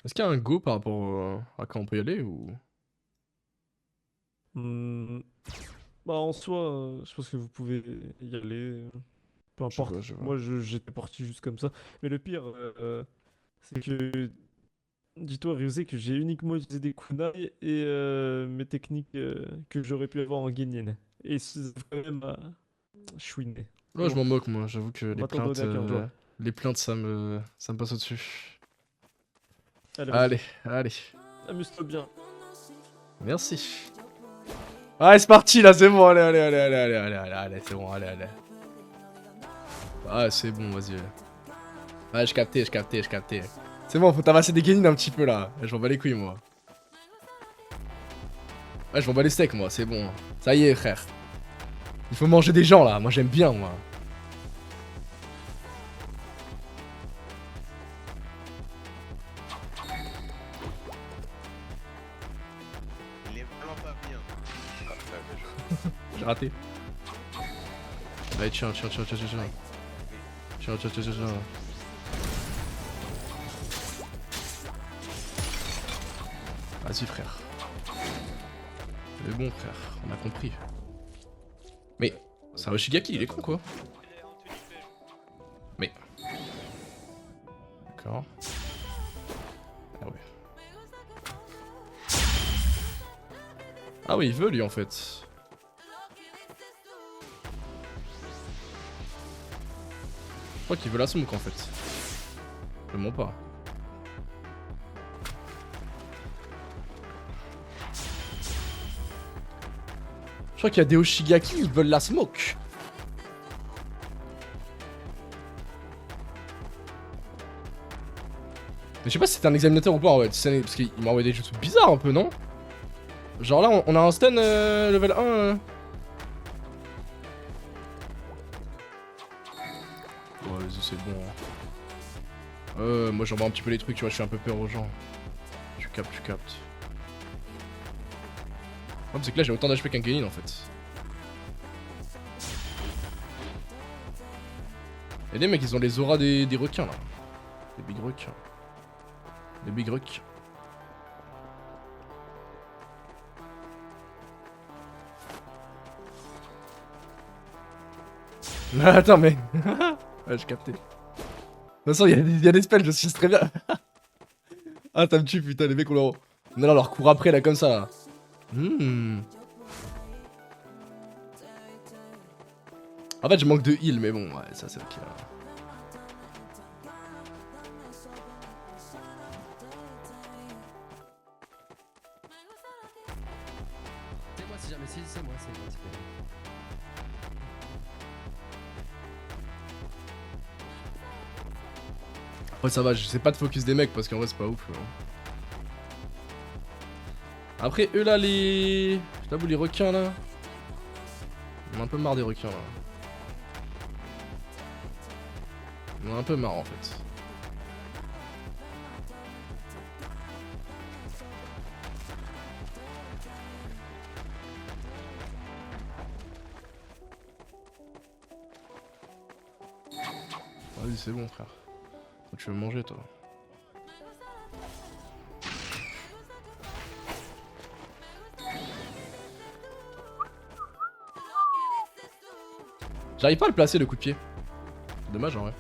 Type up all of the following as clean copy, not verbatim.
Est-ce qu'il y a un go par rapport à quand on peut y aller ou... Hmm, Bah en soi, je pense que vous pouvez y aller, peu Je sais importe. pas, je sais pas. Moi, j'étais parti juste comme ça. Mais le pire, c'est que, dis-toi, Ryusei, que j'ai uniquement utilisé des kunai et mes techniques que j'aurais pu avoir en Guinée. Et c'est quand même chouiné. Mais Ouais, je bon, m'en moque, moi. J'avoue que on va t'en donner à cœur joie. les plaintes, ça me passe au-dessus. Allez, vas-y, Allez, allez. amuse-toi bien. Merci. Allez, c'est parti, là, c'est bon. Allez, allez, allez, allez, allez, allez, allez, allez, c'est bon, allez, allez. Ah, c'est bon, vas-y. Ouais, je captais, je captais, je captais. C'est bon, faut tabasser des guenilles un petit peu, là. Je m'en bats les couilles, moi. Ouais, je m'en bats les steaks, moi, c'est bon. Ça y est, frère. Il faut manger des gens, là. Moi, j'aime bien, moi. Il est vraiment pas bien. Parfait, bien joué. J'ai raté. Allez, tiens, tiens, tiens, tiens, tiens, tiens. Aïe. Tiens, tiens, tiens, tiens, tiens. Vas-y, frère. C'est bon, frère. On a compris. Mais, c'est un Oshigaki, il est con, quoi. Mais... D'accord. Ah ouais. Ah oui, il veut, lui, en fait. Je crois qu'il veut la smoke, en fait. Je mens pas. Je crois qu'il y a des Oshigaki, ils veulent la smoke. Mais je sais pas si c'était un examinateur ou pas, en fait. Parce qu'il m'a envoyé des trucs bizarres, un peu, non? Genre là, on a un stun level 1. Ouais, vas-y, c'est bon. Moi j'envoie un petit peu les trucs, tu vois, je fais un peu peur aux gens. Tu captes, tu captes. Non, c'est que là j'ai autant d'HP qu'un Genin en fait. Et les mecs, ils ont les auras des requins là. Des big requins. Des big requins. Attends, mais. Ouais, j'ai capté. De toute façon, il y a des spells, je sais très bien. Ah, ça me tue, putain, les mecs, on a leur court après là, comme ça là. En fait, je manque de heal, mais bon, ouais, ça c'est ok. Là. C'est moi si jamais c'est moi, c'est moi. Ouais, ça va, j'essaie pas de focus des mecs parce qu'en vrai, c'est pas ouf. Hein. Après, eux là, les. Je t'avoue, les requins là. On a un peu marre des requins là. On en a un peu marre en fait. Vas-y, c'est bon, frère. Tu veux manger, toi? J'arrive pas à le placer, le coup de pied. Dommage, en vrai.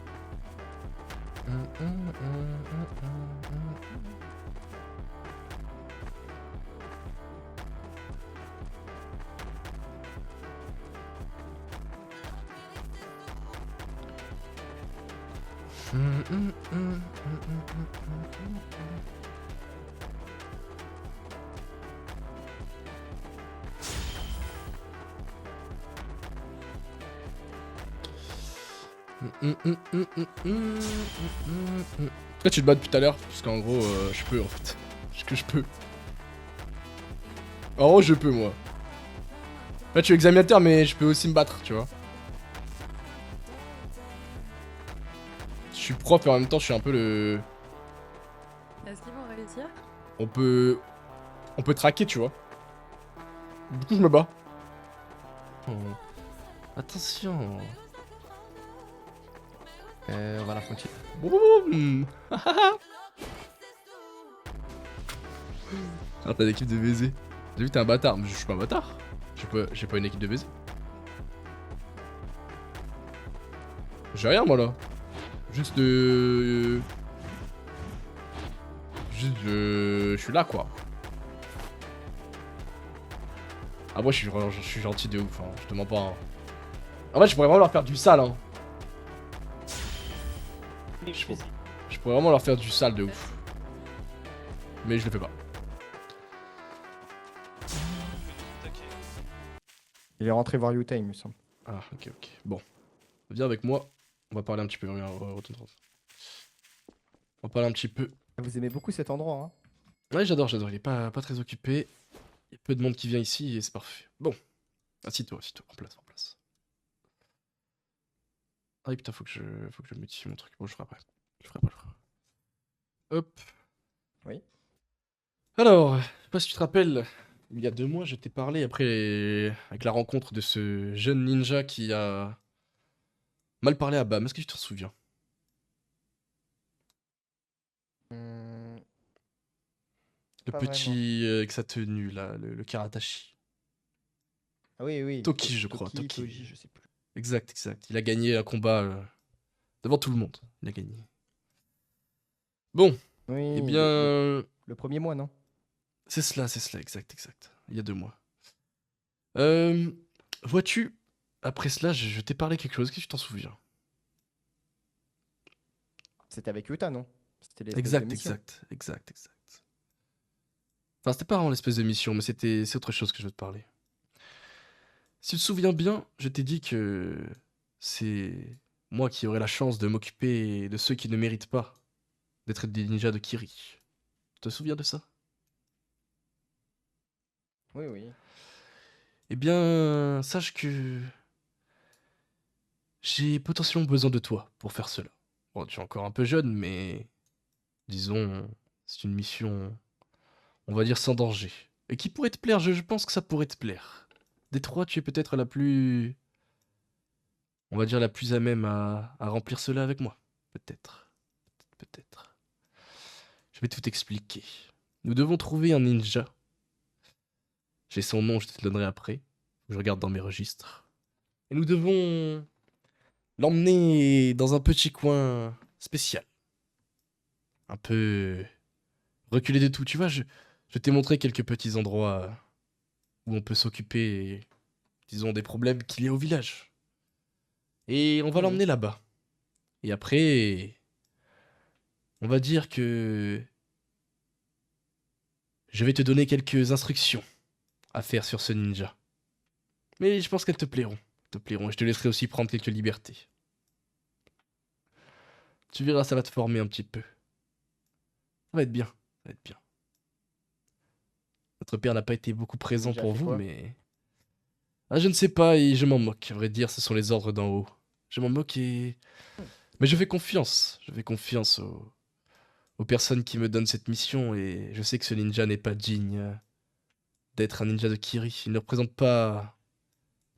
Pourquoi tu te bats depuis tout à l'heure? Parce qu'en gros, je peux en fait. Parce que je peux. En gros, je peux moi. Là, tu es examinateur, mais je peux aussi me battre, tu vois. Je suis prof et en même temps, je suis un peu le. Est-ce qu'ils vont réussir? On peut. On peut traquer, tu vois. Du coup, je me bats. Oh. Attention. On va la frontière. Boum. Ah, t'as une équipe de baiser. J'ai vu, t'es un bâtard. Mais je suis pas un bâtard. J'ai pas une équipe de baiser. J'ai rien, moi, là. Juste de... Juste je suis là, quoi. Ah, moi, je suis gentil de ouf, hein. Je te mens pas, hein. En fait, je pourrais vraiment leur faire du sale, hein. Je pourrais vraiment leur faire du sale de ouf. Mais je le fais pas. Il est rentré voir Utah, il me semble. Ah, ok, ok. Bon. Viens avec moi. On va parler un petit peu. Regarde, retourne. On va parler un petit peu. Vous aimez beaucoup cet endroit, hein? Ouais, j'adore. Il est pas très occupé. Il y a peu de monde qui vient ici et c'est parfait. Bon. Assis-toi. En place. Ah oui, putain, faut que je modifie mon truc. Bon, je ferai après. Je ferai. Hop. Oui. Alors, je sais pas si tu te rappelles, il y a 2 mois, je t'ai parlé avec la rencontre de ce jeune ninja qui a mal parlé à Bam. Est-ce que tu t'en souviens? Hmm, Le Pas petit avec sa tenue là, le Karatashi. Ah oui. Toki, je crois. Toki, Toki. je sais plus. Exact. Il a gagné un combat devant tout le monde. Il a gagné. Bon, Oui, eh bien, le premier mois, non? c'est cela, exact. Il y a 2 mois. Vois-tu, après cela, je t'ai parlé quelque chose. Est-ce que tu t'en souviens? C'était avec Utah, non? C'était l'espèce de mission. Exact. Enfin, c'était pas vraiment l'espèce de mission, mais c'est autre chose que je veux te parler. Si tu te souviens bien, je t'ai dit que c'est moi qui aurais la chance de m'occuper de ceux qui ne méritent pas d'être des ninjas de Kiri. Tu te souviens de ça? Oui. Eh bien, sache que j'ai potentiellement besoin de toi pour faire cela. Bon, tu es encore un peu jeune, mais disons, c'est une mission, on va dire, sans danger. Et qui pourrait te plaire, je pense que ça pourrait te plaire. Des 3, tu es peut-être la plus... On va dire la plus à même à remplir cela avec moi. Peut-être. Je vais tout expliquer. Nous devons trouver un ninja. J'ai son nom, je te le donnerai après. Je regarde dans mes registres. Et nous devons l'emmener dans un petit coin spécial. Un peu reculé de tout. Tu vois, je t'ai montré quelques petits endroits où on peut s'occuper, disons, des problèmes qu'il y a au village. Et on va Mhm. l'emmener là-bas. Et après, on va dire que je vais te donner quelques instructions à faire sur ce ninja. Mais je pense qu'elles te plairont. Et je te laisserai aussi prendre quelques libertés. Tu verras, ça va te former un petit peu. Ça va être bien. Notre père n'a pas été beaucoup présent Ninja pour fait vous, quoi? mais... Ah, je ne sais pas et je m'en moque. À vrai dire, ce sont les ordres d'en haut. Je m'en moque et... Mais je fais confiance. Aux personnes qui me donnent cette mission et je sais que ce ninja n'est pas digne d'être un ninja de Kiri. Il ne représente pas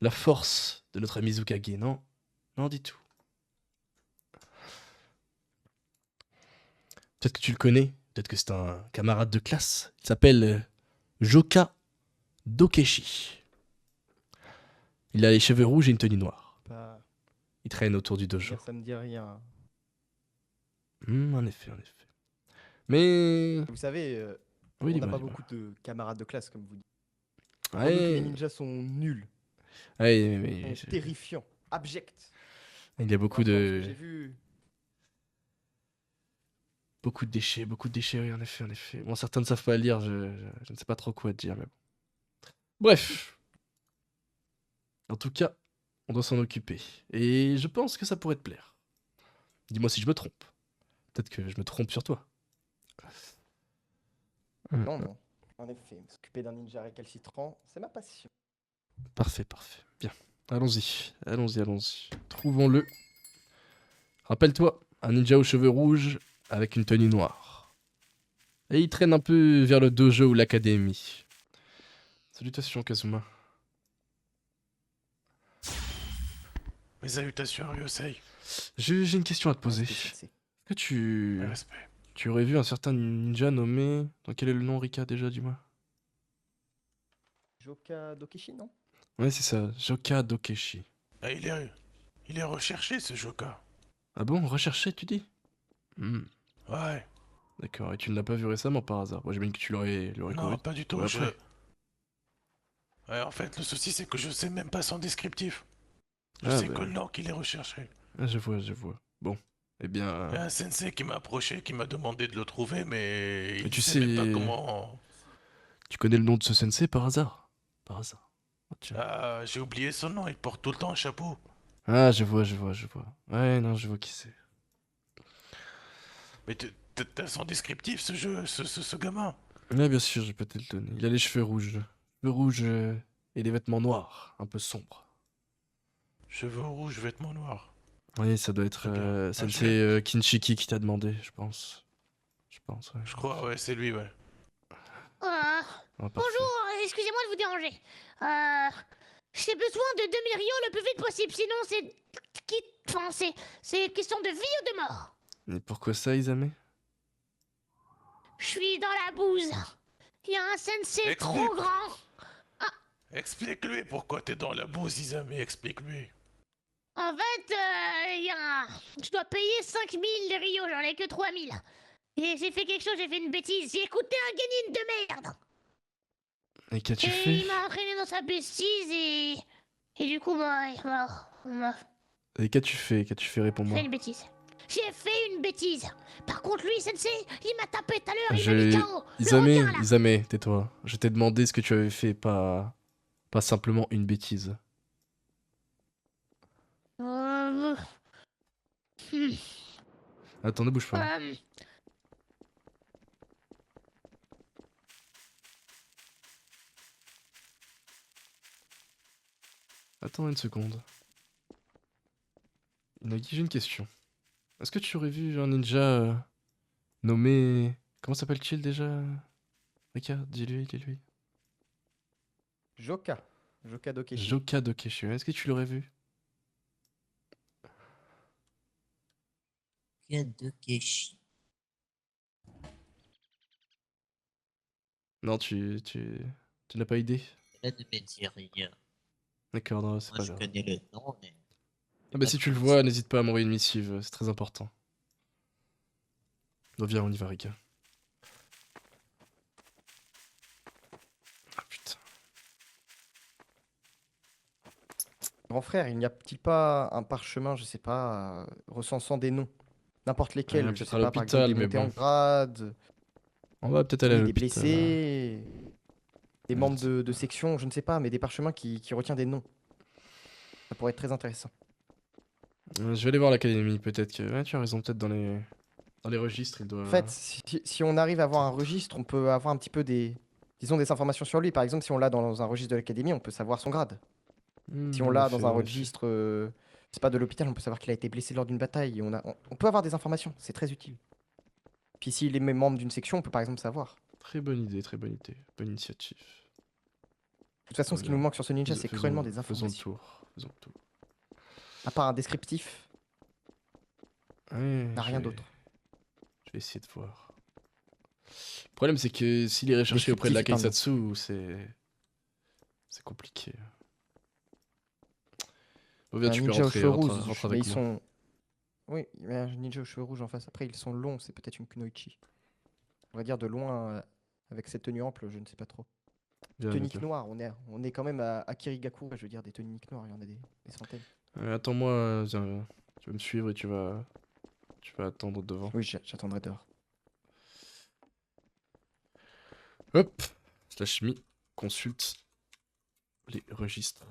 la force de notre Mizukage, non? Non, du tout. Peut-être que tu le connais, peut-être que c'est un camarade de classe. Il s'appelle Joka Dokeshi. Il a les cheveux rouges et une tenue noire. Pas... Il traîne autour du dojo. Ça me dit rien. En effet. Mais... Vous savez, Oui, on n'a dis-moi. pas beaucoup de camarades de classe, comme vous dites. Pour Ouais. nous, tous les ninjas sont nuls, Ouais, mais... sont terrifiants, abjects. Il y a beaucoup Franchement, ce que de... j'ai vu... Beaucoup de déchets, oui, en effet. Bon, certains ne savent pas lire, je ne sais pas trop quoi te dire, mais bon. Bref. En tout cas, on doit s'en occuper. Et je pense que ça pourrait te plaire. Dis-moi si je me trompe. Peut-être que je me trompe sur toi. Non. En effet, s'occuper d'un ninja récalcitrant, c'est ma passion. Parfait. Bien. Allons-y. Trouvons-le. Rappelle-toi, un ninja aux cheveux rouges avec une tenue noire. Et il traîne un peu vers le dojo ou l'académie. Salutations, Kazuma. Mes salutations, Ryosei. J'ai une question à te poser. Respect, c'est- Est-ce que tu... Respect. Tu aurais vu un certain ninja nommé... Dans quel est le nom, Rika, déjà, dis-moi? Joka Dokeshi, non? Ouais, c'est ça, Joka Dokeshi. Ah, il est recherché, ce Joka. Ah bon, recherché, tu dis? Ouais. D'accord, et tu ne l'as pas vu récemment par hasard? Moi, j'imagine que tu l'aurais couru. Non, pas du tout. Ouais, après. Ouais, en fait, le souci, c'est que je sais même pas son descriptif. Je Ah, sais que bah, le nom qu'il est recherché. ah, je vois, je vois. Bon, eh bien... Il y a un sensei qui m'a approché, qui m'a demandé de le trouver, mais Mais il tu sait même pas sais... comment. Tu connais le nom de ce sensei par hasard? Par hasard. Oh, tiens. Ah, j'ai oublié son nom, il porte tout le temps un chapeau. Ah, je vois, je vois, je vois. Ouais, non, je vois qui c'est. Mais t'as son descriptif, ce jeu, ce gamin. Ouais, bien sûr, je peux te le donner. Il a les cheveux rouges. Cheveux rouges et des vêtements noirs, un peu sombres. Cheveux rouges, vêtements noirs. Oui, ça doit être Très bien. Ah, sensei Kinshiki qui t'a demandé, je pense. Je pense, ouais. Je crois, ouais, c'est lui, ouais. Euh, Ah, parfait. bonjour, excusez-moi de vous déranger. J'ai besoin de 2000 rios le plus vite possible, sinon c'est... Enfin, c'est question de vie ou de mort. Et pourquoi ça, Isame? Je suis dans la bouse. Il y a un sensei Explique. trop grand. Explique-lui pourquoi t'es dans la bouse, Isame, explique-lui. En fait, je dois payer 5000 rios, j'en ai que 3000. Et j'ai fait quelque chose, j'ai fait une bêtise, j'ai écouté un guénine de merde. Et qu'as-tu Et fait? il m'a entraîné dans sa bêtise et du coup, bah, on m'a Et qu'as-tu fait? Qu'as-tu fait? Réponds-moi. fait une bêtise. J'ai fait une bêtise. Par contre, lui, sensei, il m'a tapé tout à l'heure, il m'a mis KO. Le requin, là. Isame, tais-toi. Je t'ai demandé ce que tu avais fait, pas simplement une bêtise. Euh, hmm, Attends, ne bouge pas. euh, Attends une seconde. Nagi, j'ai une question. Est-ce que tu aurais vu un ninja nommé... Comment s'appelle-t-il déjà? Rika, dis-lui. Joka. Joka Dokeshi. Joka Dokeshi. Est-ce que tu l'aurais vu? Kadokeshi. Non, tu n'as pas idée? Là ne me dit rien. D'accord, non, c'est Moi pas je grave. connais le nom, mais. Ah bah si tu le vois, n'hésite pas à m'envoyer une missive, c'est très important. Donc viens, on y va, Rika. Ah putain. Grand frère, il n'y a-t-il pas un parchemin, je sais pas, recensant des noms? N'importe lesquels, je peut-être sais à pas, par exemple, l'hôpital, des mais montées en bon. grade, On va peut-être aller à oui, des l'hôpital. blessés, des Ouais, membres c'est- de section, je ne sais pas, mais des parchemins qui retiennent des noms. Ça pourrait être très intéressant. Je vais aller voir l'académie, peut-être que... Ouais, tu as raison, peut-être dans les registres, il doit... En fait, si on arrive à avoir un registre, on peut avoir un petit peu disons, des informations sur lui. Par exemple, si on l'a dans un registre de l'académie, on peut savoir son grade. Si on en l'a effet, dans un en effet. registre, c'est pas de l'hôpital, on peut savoir qu'il a été blessé lors d'une bataille. Et on peut avoir des informations, c'est très utile. Puis s'il est même membre d'une section, on peut par exemple savoir. Très bonne idée, bonne initiative. De toute façon, ce qui nous manque sur ce ninja, c'est cruellement des Faisons le informations. tour, faisons le tour. À part un descriptif, Ouais, n'a rien d'autre. Je vais essayer de voir. Le problème, c'est que s'il est recherché auprès de la Descriptif, Kaisatsu, c'est compliqué. Bon, viens, Un tu peux ninja aux rentrer, cheveux rentre, rouges, rentre mais avec ils moi. sont. Oui, mais un ninja aux cheveux rouges en face. Après, ils sont longs, c'est peut-être une kunoichi. On va dire de loin, avec cette tenue ample, je ne sais pas trop. Viens, Tunique viens. noire, on est quand même à Kirigakura, je veux dire, des tuniques noires, il y en a des centaines. Attends-moi, viens, tu vas me suivre et tu vas attendre devant. Oui, j'attendrai dehors. Hop, slash me, consulte les registres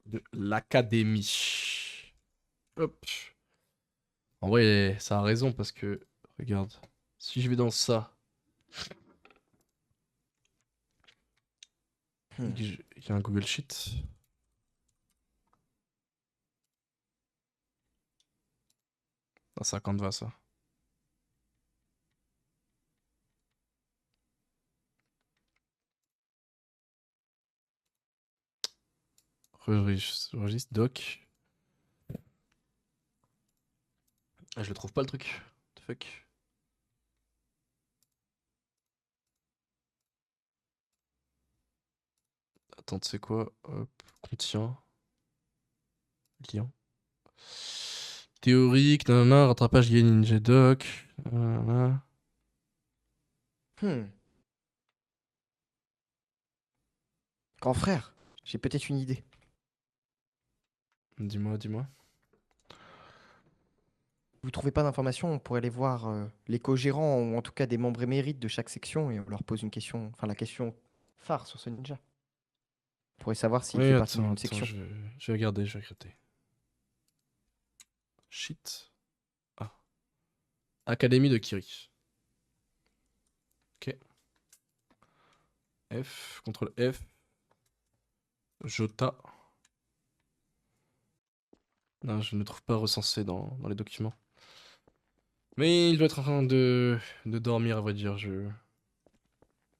de l'académie. Hop. En vrai, ça a raison parce que, regarde, si je vais dans ça, et que il y a un Google Sheet. Ah, c'est un Canva ça. Registre doc. Ah, je le trouve pas le truc. What the fuck. Attends, tu sais quoi? Hop, contient. Lien. Théorique, nanana, rattrapage Genin G-Doc. Nanana. Hmm. Grand frère, j'ai peut-être une idée. Dis-moi, dis-moi. Vous trouvez pas d'informations, on pourrait aller voir les co-gérants ou en tout cas des membres émérites de chaque section et on leur pose une question, enfin la question phare sur ce ninja. On pourrait savoir s'il Oui, fait partie attends, d'une attends, section. je vais regarder, je vais regarder. Shit. Ah. Académie de Kiri. Ok. F, contrôle F. Jota. Non, je ne le trouve pas recensé dans les documents. Mais il doit être en train de dormir, à vrai dire.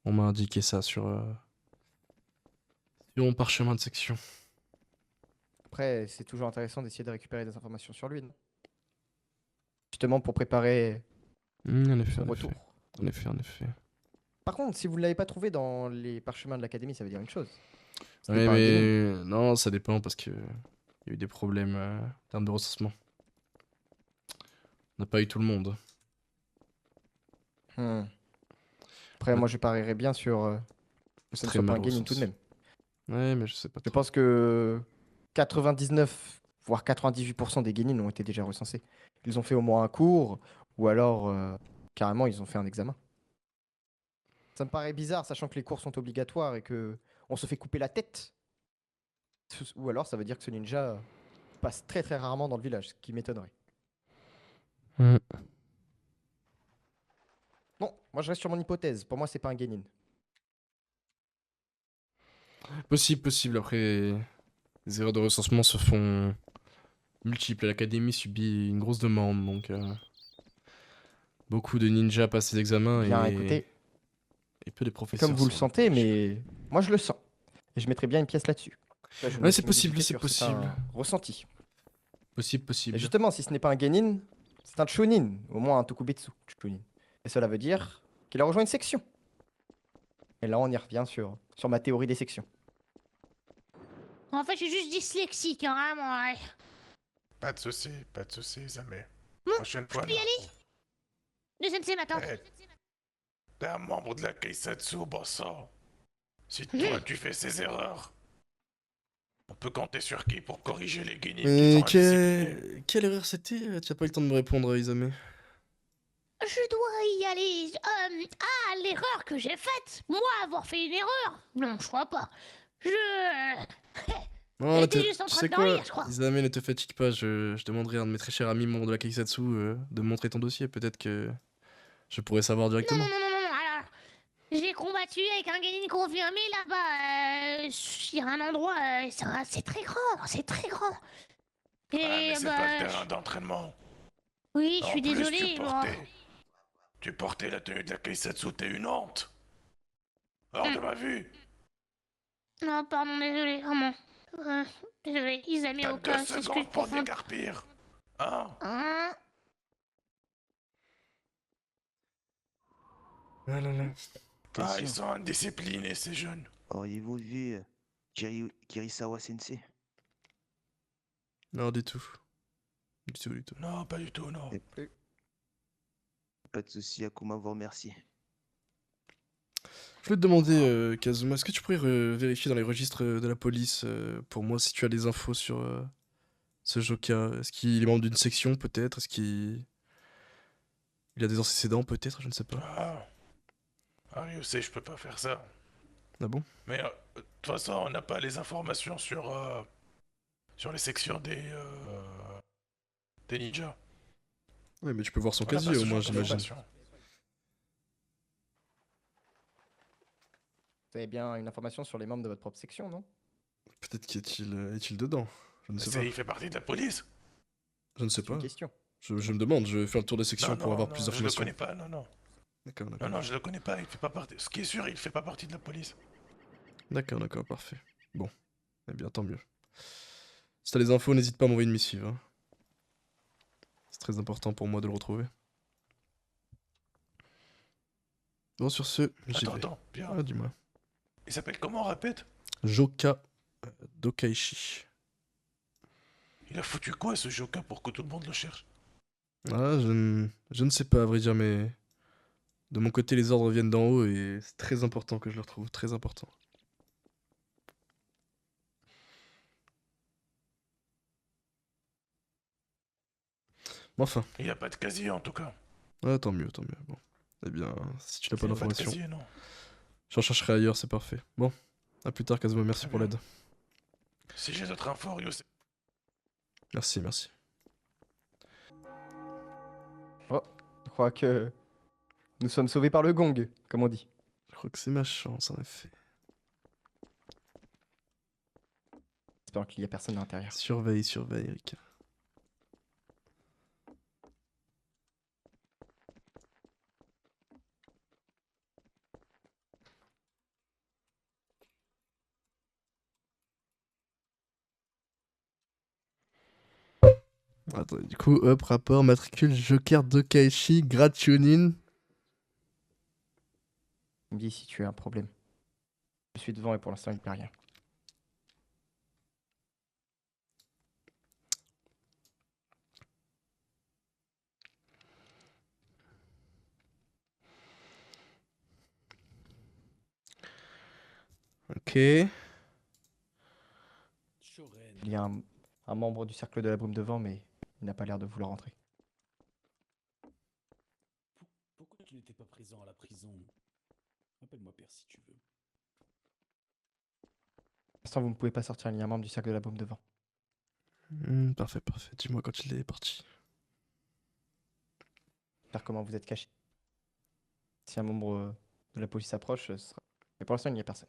On m'a indiqué ça sur mon parchemin de section. Après, c'est toujours intéressant d'essayer de récupérer des informations sur lui, non? Justement pour préparer En effet, son en retour. effet. En effet, en effet. Par contre, si vous ne l'avez pas trouvé dans les parchemins de l'académie, ça veut dire une chose. C'était Ouais, pas un Genin. mais non, ça dépend parce que il y a eu des problèmes en termes de recensement. On n'a pas eu tout le monde. Hmm. Après, Ouais. moi, je parierais bien sur que ce ne Très soit pas mal un Genin tout de recensé. même. Ouais, mais je sais pas Je trop. pense que 99, voire 98% des Genin ont été déjà recensés. Ils ont fait au moins un cours, ou alors carrément ils ont fait un examen. Ça me paraît bizarre, sachant que les cours sont obligatoires et que on se fait couper la tête. Ou alors ça veut dire que ce ninja passe très très rarement dans le village, ce qui m'étonnerait. Hmm. Non, moi je reste sur mon hypothèse. Pour moi, c'est pas un Genin. Possible, possible. Après, les erreurs de recensement se font multiples. L'académie subit une grosse demande, donc beaucoup de ninjas passent ces examens Bien, écoutez, et peu de c'est professeurs comme vous le sont sentez, déchirés. mais moi je le sens. Et je mettrais bien une pièce là-dessus. Ça, je ne Ouais, me c'est possible, modifie c'est sur, possible. un ressenti. Possible, Et possible. justement, si ce n'est pas un Genin, c'est un Chunin, au moins un Tokubetsu Chunin. Et cela veut dire qu'il a rejoint une section. Et là, on y revient sur ma théorie des sections. En fait, je suis juste dyslexique, hein, vraiment, ouais. Pas de soucis, Zamé. Bon, Prochaine je fois, peux y non. aller Le sensei m'attend. Eh, t'es un membre de la Keisatsu, bon sang. Si toi, tu fais ces erreurs, on peut compter sur qui pour corriger les Genin qui Mais sont indisciplinés? quelle erreur c'était? Tu as pas eu le temps de me répondre, Isame. Je dois y aller. L'erreur que j'ai faite. Moi, avoir fait une erreur. Non, je crois pas. Non, là, J'étais juste en tu train sais de quoi? dormir, je crois. Isame, ne te fatigue pas. Je demanderai à un de mes très chers amis membres de la Keisatsu de me montrer ton dossier. Peut-être que je pourrais savoir Non, directement. non, non, non, non, non. Alors, j'ai combattu avec un Genin confirmé là-bas. Il y a un endroit. C'est très grand. C'est très grand. Ah, mais Et c'est pas le terrain d'entraînement. oui, je En suis plus, désolée. tu portais la tenue de la Keisatsu, t'es une honte. Hors de ma vue. Non, pardon, désolé, vraiment. Désolé, Isame T'as Oka 2 s'excuse secondes pour profonde. décarpir. Hein? Hein Ah là là. Ah, ils sont indisciplinés, ces jeunes. Auriez-vous vu Kirisawa Sensei? Non, du tout. Du tout, du tout. Non, pas du tout, non. Pas de souci, Akuma vous remercie. Je voulais te demander, Kazuma, est-ce que tu pourrais vérifier dans les registres de la police pour moi si tu as des infos sur ce Joka? Est-ce qu'il est membre d'une section peut-être? Est-ce qu'il a des antécédents peut-être? Je ne sais pas. Ah, Ryusei, je peux pas faire ça. Ah bon? Mais de toute façon, on n'a pas les informations sur les sections des ninjas. Ouais, mais tu peux voir son On n'a pas casier ce au moins, genre j'imagine. d'informations. Vous avez bien une information sur les membres de votre propre section, non? Peut-être est-il dedans? Je ne sais pas. Il fait partie de la police? Je ne sais C'est une pas. question. Je me demande, je fais un tour des sections Non, pour non, avoir non, plus je le d'informations. connais pas, non, non. D'accord, Non, d'accord. non, je le connais pas, il fait pas partie... Ce qui est sûr, il fait pas partie de la police. D'accord, d'accord, parfait. Bon. Eh bien, tant mieux. Si t'as les infos, n'hésite pas à m'envoyer une missive. Hein. C'est très important pour moi de le retrouver. Bon, sur ce, j'y vais. Attends, bien. Ah, dis-moi. Il s'appelle comment, répète? Joka Dokaishi. Il a foutu quoi ce Joka pour que tout le monde le cherche? Ah, je ne sais pas, à vrai dire, mais de mon côté, les ordres viennent d'en haut et c'est très important que je le retrouve, très important. Mais enfin, Il a pas de casier en tout cas. ah, tant mieux, tant mieux. Bon, eh bien, si tu n'as pas Il a pas de d'informations, casier, non. j'en chercherai ailleurs, c'est parfait. Bon, à plus tard, Kazuma, merci Très pour bien. l'aide. Si j'ai d'autres infos, Ryo, c'est... Merci, merci. Je crois que nous sommes sauvés par le gong, comme on dit. Je crois que c'est ma chance, en effet. J'espère qu'il n'y a personne à l'intérieur. Surveille, surveille, Erika. Attends, du coup, hop, rapport, matricule, Joker Dokaishi, grade Chunin. Il me dit si tu as un problème. Je suis devant et pour l'instant il ne peut rien. Ok. Il y a un membre du cercle de la brume devant, mais il n'a pas l'air de vouloir entrer. Pourquoi tu n'étais pas présent à la prison? Appelle-moi père si tu veux. Pour l'instant, vous ne pouvez pas sortir, il y a un membre du cercle de la brume devant. Parfait, parfait. Dis-moi quand il est parti. Faire comment vous êtes caché. Si un membre de la police approche, ce sera... Mais pour l'instant, il n'y a personne.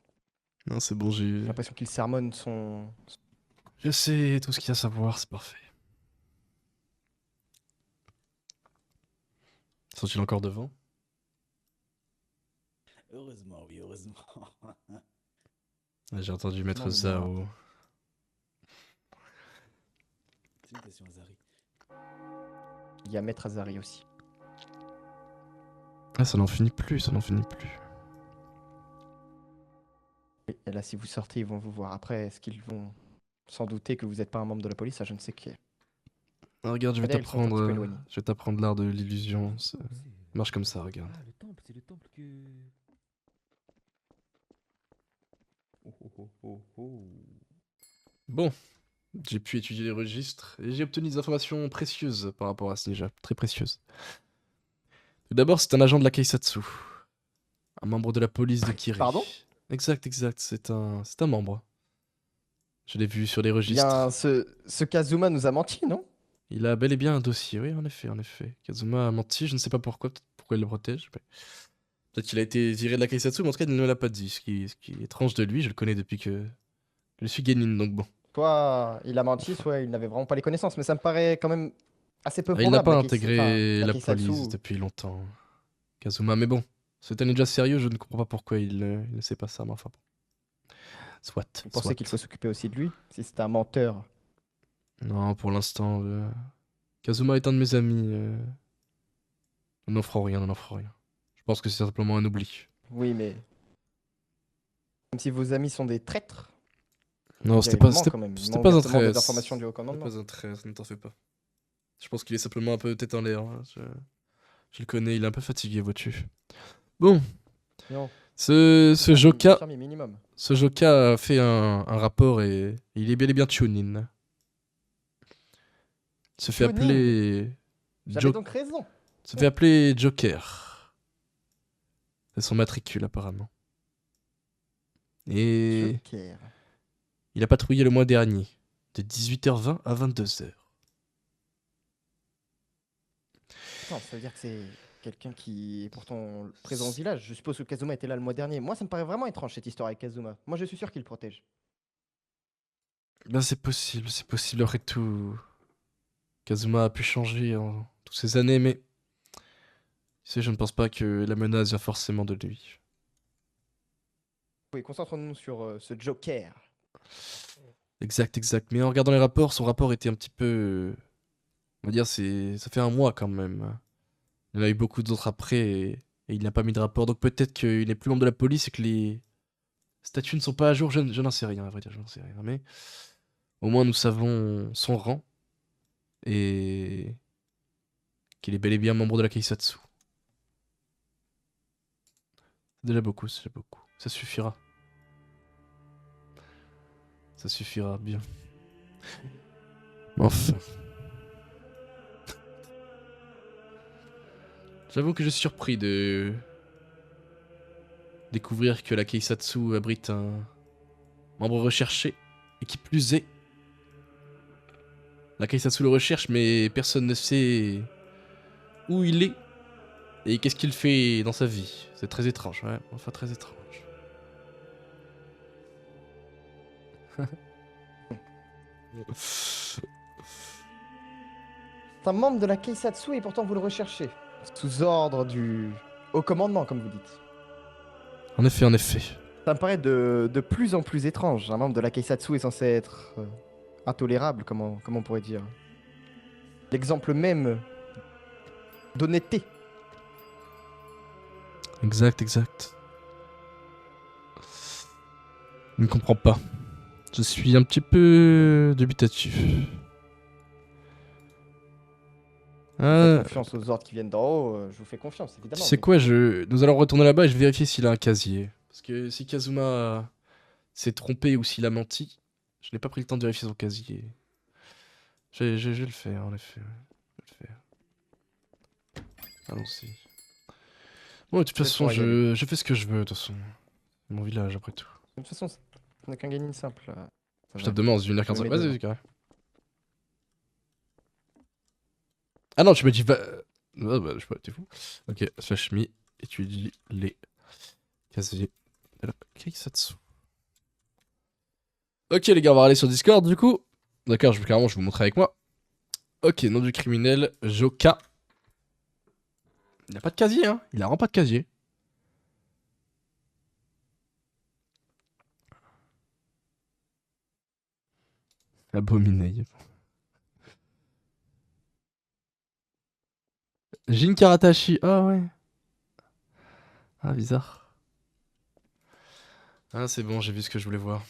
Non, c'est bon, J'ai l'impression qu'il sermonne son... Je sais tout ce qu'il y a à savoir, c'est parfait. Sont-ils encore devant? Heureusement, oui, heureusement. J'ai entendu Maître Non, mais Zhao. Salutations, Azari. Il y a Maître Azari aussi. Ah, ça n'en finit plus, ça n'en finit plus. Et là, si vous sortez, ils vont vous voir. Après, est-ce qu'ils vont s'en douter que vous n'êtes pas un membre de la police? Ça, je ne sais qui. Ah, regarde, je vais Regardez, elles sont un petit peu t'apprendre éloignées. je vais t'apprendre l'art de l'illusion. Ça marche comme ça, regarde. Ah, le temple, c'est le temple que... Oh, oh, oh, oh, oh. Bon, j'ai pu étudier les registres et j'ai obtenu des informations précieuses par rapport à ce ninja, très précieuses. Tout d'abord, c'est un agent de la Keisatsu, un membre de la police de Kiri. Pardon? Exact, exact, c'est un membre. Je l'ai vu sur les registres. Bien, ce Kazuma nous a menti, non? Il a bel et bien un dossier, oui, en effet, en effet. Kazuma a menti, je ne sais pas pourquoi, peut-être pourquoi il le protège. Mais... peut-être qu'il a été viré de la Keisatsu, mais en tout cas, il ne me l'a pas dit. Ce qui est étrange de lui, je le connais depuis que je suis Genin, donc bon. Soit il a menti, soit il n'avait vraiment pas les connaissances. Mais ça me paraît quand même assez peu Ah, probable. il n'a pas la intégré la Keisatsu. police depuis longtemps, Kazuma, mais bon. C'est un ninja sérieux, je ne comprends pas pourquoi il ne sait pas ça, mais enfin bon. Soit. Vous pensez soit. qu'il faut s'occuper aussi de lui? Si c'est un menteur. Non, pour l'instant, Kazuma est un de mes amis. Nous n'en ferons rien, nous n'en ferons rien. Je pense que c'est simplement un oubli. Oui, mais... Même si vos amis sont des traîtres, Non, il c'était ment pas, c'était, quand même. Il c'était ment pas un ouvertement des traître. informations du haut C'était commandement. pas un traître, ne t'en fais pas. Je pense qu'il est simplement un peu tête en l'air. Hein. Je le connais, il est un peu fatigué, vois-tu. Bon, Non. ce Un Joka, infirmier minimum. ce Joka a fait un rapport et il est bel et bien Chunin. Il se fait Chunin. appeler J'avais donc raison. se fait appeler Joker. C'est son matricule apparemment. Et Joker. il a patrouillé le mois dernier, de 18h20 à 22h. Attends, ça veut dire que c'est quelqu'un qui est pourtant présent au village. Je suppose que Kazuma était là le mois dernier. Moi, ça me paraît vraiment étrange cette histoire avec Kazuma. Moi, je suis sûr qu'il le protège. Ben c'est possible après tout. Kazuma a pu changer en toutes ces années, mais tu sais, je ne pense pas que la menace vient forcément de lui. Oui, concentrons-nous sur ce Joker. Exact. Mais en regardant les rapports, son rapport était un petit peu... on va dire, ça fait un mois quand même. Il y en a eu beaucoup d'autres après et il n'a pas mis de rapport. Donc peut-être qu'il n'est plus membre de la police et que statuts ne sont pas à jour, je n'en sais rien, à vrai dire, je n'en sais rien. Mais au moins nous savons son rang et qu'il est bel et bien membre de la Keisatsu. C'est déjà beaucoup, c'est déjà beaucoup. Ça suffira. Ça suffira bien. Enfin. J'avoue que je suis surpris de découvrir que la Keisatsu abrite un membre recherché et qui plus est, la Keisatsu le recherche mais personne ne sait où il est et qu'est-ce qu'il fait dans sa vie. C'est très étrange, ouais, enfin très étrange. C'est un membre de la Keisatsu et pourtant vous le recherchez. Sous ordre du haut commandement, comme vous dites. En effet, en effet. Ça me paraît de plus en plus étrange. Un membre de la Keisatsu est censé être intolérable, comment on pourrait dire. L'exemple même d'honnêteté. Exact, exact. Je ne comprends pas. Je suis un petit peu dubitatif. Faites confiance aux ordres qui viennent d'en haut, je vous fais confiance, évidemment. Tu sais mais- quoi, nous allons retourner là-bas et je vais vérifier s'il a un casier. Parce que si Kazuma s'est trompé ou s'il a menti, je n'ai pas pris le temps de vérifier son casier. Je vais le faire, en effet. Je vais le faire. Allons-y. Bon, de toute Peut-être façon, pour y aller. je fais ce que je veux, de toute façon. C'est mon village, après tout. De toute façon, on n'a qu'un gainin simple. Ça Je va. tape demain en 1h45. Je me mets Vas-y, devant. vas-y, carré. Ah non, tu m'as dit va. Ah bah, je sais pas, t'es fou. Ok, slash me, étudie les casiers de la Keisatsu. Ok, les gars, on va aller sur Discord du coup. D'accord, carrément, je vais vous montrer avec moi. Ok, nom du criminel, Joka. Il a pas de casier, hein. Il a vraiment pas de casier. Abominé. Jin Karatashi. Ah ouais. Ah, bizarre. Ah, c'est bon, j'ai vu ce que je voulais voir.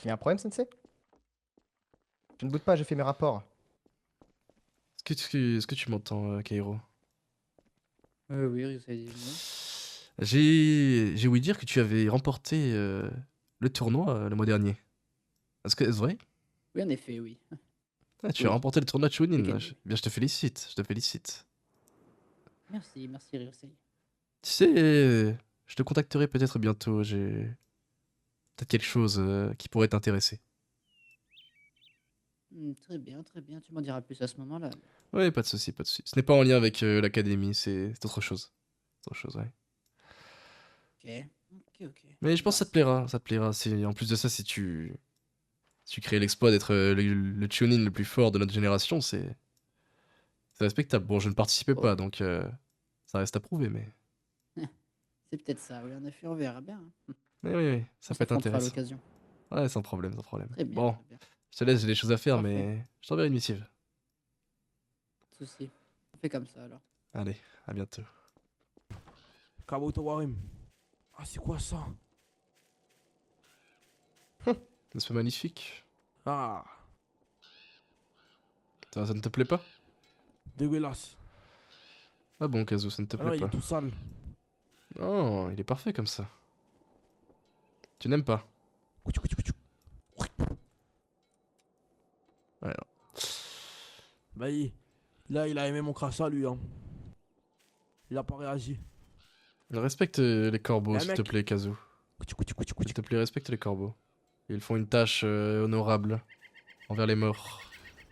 Il y a un problème, Sensei? Je ne boude pas, j'ai fait mes rapports. Est-ce que tu m'entends, Kairo? Oui, Ryusei. J'ai ouï dire que tu avais remporté le tournoi le mois dernier. Est-ce vrai? Oui, en effet, oui. Ah, tu as Oui. remporté le tournoi de Chunin. J'ai Là. gagné. Bien, je te félicite. Je te félicite. Merci, merci Ryusei. Tu sais, je te contacterai peut-être bientôt. J'ai peut-être quelque chose qui pourrait t'intéresser. Très bien, tu m'en diras plus à ce moment-là. Ouais, pas de souci, pas de souci. Ce n'est pas en lien avec l'académie, c'est autre chose. C'est autre chose, ouais. Ok. Mais je pense que ça te plaira, ça te plaira. En plus de ça, si tu crées l'exploit d'être le Chunin le plus fort de notre génération, c'est respectable. Bon, je ne participais pas, donc ça reste à prouver, mais... C'est peut-être ça, oui, en effet, on verra bien. Mais oui, ça peut être s'affrontera à intéressant. l'occasion. Ouais, sans problème, sans problème. Très bien, Bon, très bien. je te laisse, j'ai des choses à faire, Parfait. mais je t'enverrai une missive. Pas de soucis. On fait comme ça alors. Allez, à bientôt. Kabuto Warim. Ah, c'est quoi ça? N'est-ce pas magnifique? Ah, Ça ne te plaît pas? dégueulasse. Ah bon, Kazu, ça ne te Ah non, plaît il est pas? tout sale. Non, il est parfait comme ça. Tu n'aimes pas? Ouais, non. Bah, là, il a aimé mon crachat, lui. Hein. Il a pas réagi. Respecte les corbeaux, Eh, s'il te mec. plaît, Kazu. S'il te plaît, respecte les corbeaux. Ils font une tâche honorable envers les morts.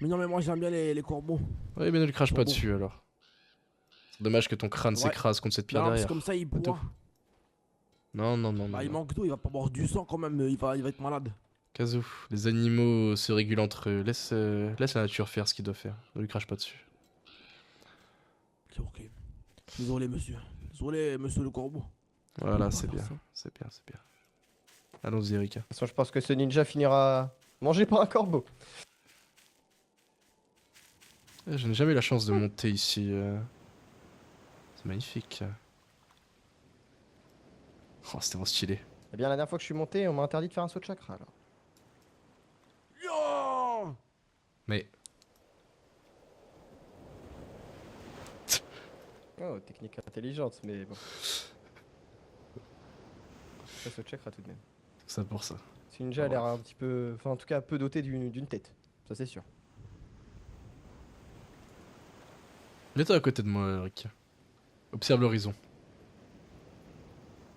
Mais non, mais moi, j'aime bien les corbeaux. Oui, mais ne le crache pas Corbeaux. dessus alors. C'est dommage que ton crâne Ouais. s'écrase contre cette pierre Non, parce derrière. que comme ça, il C'est tout. boit. Non, non, non, non. Bah, il non. manque d'eau, il va pas boire du sang quand même. Il va être malade. Kazu, les animaux se régulent entre eux. Laisse la nature faire ce qu'il doit faire. Ne lui crache pas dessus. Ok. Désolé, monsieur. Désolé, monsieur le corbeau. Voilà, Faut pas c'est faire bien. ça. C'est bien, c'est bien. Allons-y, Erika. De toute façon, je pense que ce ninja finira mangé par un corbeau. Je n'ai jamais eu la chance de monter ici. C'est magnifique. Oh, c'était vraiment stylé. Eh bien, la dernière fois que je suis monté, on m'a interdit de faire un saut de chakra, alors. Yo. Mais. Oh, technique intelligente, mais bon. Ça saut de chakra tout de même. Tout ça pour ça. Ce ninja a l'air un petit peu... Enfin, en tout cas, peu doté d'une tête. Ça, c'est sûr. Mets-toi à côté de moi, Eric. Observe l'horizon.